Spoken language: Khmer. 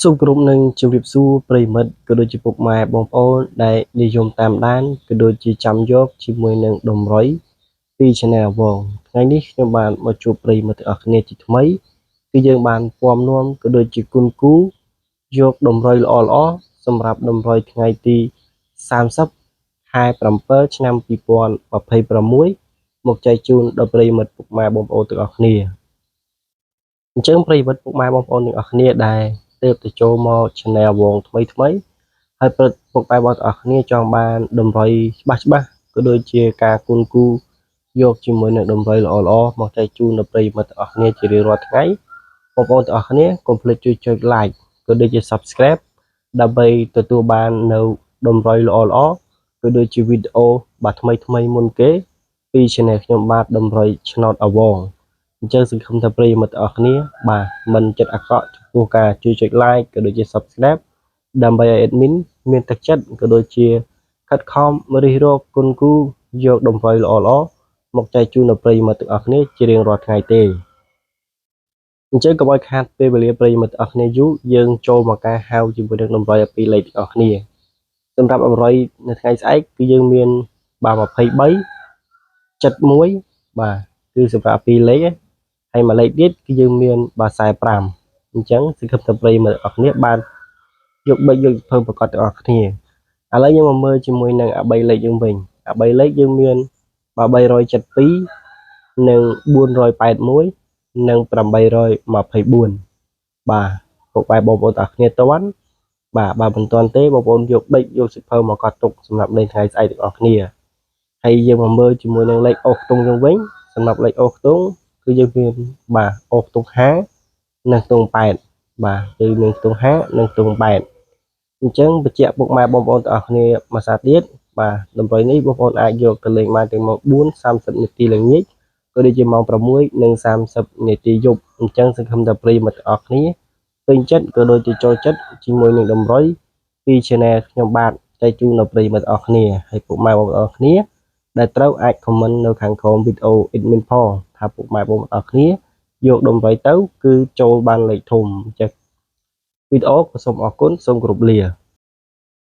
សូមគោរពនឹងជម្រាបសួរប្រិយមិត្តក៏ដូចជាពុកម៉ែបងប្អូនដែលនិយមតាមដានក៏ដូចជាចាំយកជាមួយនឹងដំរីពី Channel វងថ្ងៃនេះខ្ញុំបានមកជួបប្រិយមិត្តទាំងអស់គ្នាជាថ្មីគឺយើងបានពំនាំក៏ដូចជាគុណគូយកដំរីល្អសម្រាប់ដំរីថ្ងៃទី30ខែ7ឆ្នាំ2026មកចែកជូនដល់ប្រិយមិត្តពុកម៉ែបងប្អូនទាំងអស់គ្នាអញ្ចឹងប្រិយមិត្តពុកម៉ែបងប្អូនទាំងអស់គ្នាដែលទើបទៅចូលមក Channel វងថ្មីហើយព្រឹកពុកម៉ែបងប្អូនទាំងអស់គ្នាចង់បានដំរីច្បាស់ក៏ដូចជាការគុណគូយកជាមួយនឹងដំរីល្អមកចែកជូនដល់ប្រិយមិត្តទាំងអស់គ្នាជារៀងរាល់ថ្ងៃបងប្អូនទាំងអស់គ្នាកុំភ្លេចជួយចុច like ក៏ដូចជា subscribe ដើម្បីទទួលបាននៅដំរីល្អក៏ដូចជាវីដេអូបាទថ្មីមុនគេពី Channel ខ្ញុំបាទដំរីឆ្នោតអវងអញ្ចឹងសង្ឃឹមថាប្រិយមិត្តទាំងអស់គ្នាបាទមិនចិត្តអាក្រក់ចំពោះការជួយចុច like ក៏ដូចជា subscribe ដើម្បីឲ្យ admin មានទឹកចិត្តក៏ដូចជាខិតខំរិះរកគុណគូយកដំរីល្អមកចែកជូនដល់ប្រិយមិត្តទាំងអស់គ្នាជារៀងរាល់ថ្ងៃទេអញ្ចឹងកុំឲ្យខាតពេលវេលាប្រិយមិត្តទាំងអស់គ្នាយូរយើងចូលមកការហៅជាមួយនឹងដំរីឲ្យពីរលេខទាំងអស់គ្នាសម្រាប់ដំរីនៅថ្ងៃស្អែកគឺយើងមានបាទ23 71បាទគឺសម្រាប់ពីរលេខហើយមួយលេខទៀតគឺយើងមានបាទ45អញ្ចឹងសង្ឃឹមថាប្រិយមិត្តទាំងអស់គ្នាបានយក3យកភើប្រកាសទាំងអស់គ្នាឥឡូវយើងមកមើលជាមួយនឹងអា3លេខយើងវិញអា3លេខយើងមានបាទ372និង481និង824បាទពុកបែបបងប្អូនទាំងអស់គ្នាតន់បាទបើមិនទាន់ទេបងប្អូនយកដេកយកសិភៅមកកត់ទុកសម្រាប់លេខថ្ងៃស្អែកទាំងអស់គ្នាហើយយើងមកមើលជាមួយនឹងលេខអូសខ្ទង់យើងវិញសម្រាប់លេខអូសខ្ទង់គឺយើងមានបាទអូសខ្ទង់50និងខ្ទង់8បាទគឺមានខ្ទង់50និងខ្ទង់8អញ្ចឹងបញ្ជាក់ពុកម៉ែបងប្អូនទាំងអស់គ្នាមួយសារទៀតបាទតម្រុយនេះបងប្អូនអាចយកទៅលេងបានទាំងម៉ោង4:30នាទីល្ងាចក៏ដូចជាម៉ោង6:30នាទីយប់អញ្ចឹងសង្ឃឹមថាប្រិយមិត្តទាំងអស់គ្នាពេញចិត្តក៏ដូចជាចូលចិត្តជាមួយនឹងតម្រុយពី Channel ខ្ញុំបាទចែកជូនដល់ប្រិយមិត្តទាំងអស់គ្នាហើយពុកម៉ែបងប្អូនទាំងអស់គ្នាដែលត្រូវអាច comment នៅខាងក្រោមវីដេអូ admin ផងថាពុកម៉ែបងប្អូនទាំងអស់គ្នាយកដំរីទៅគឺចូលបានលេខធំអញ្ចឹងវីដេអូក៏សូមអរគុណសូមគោរពលា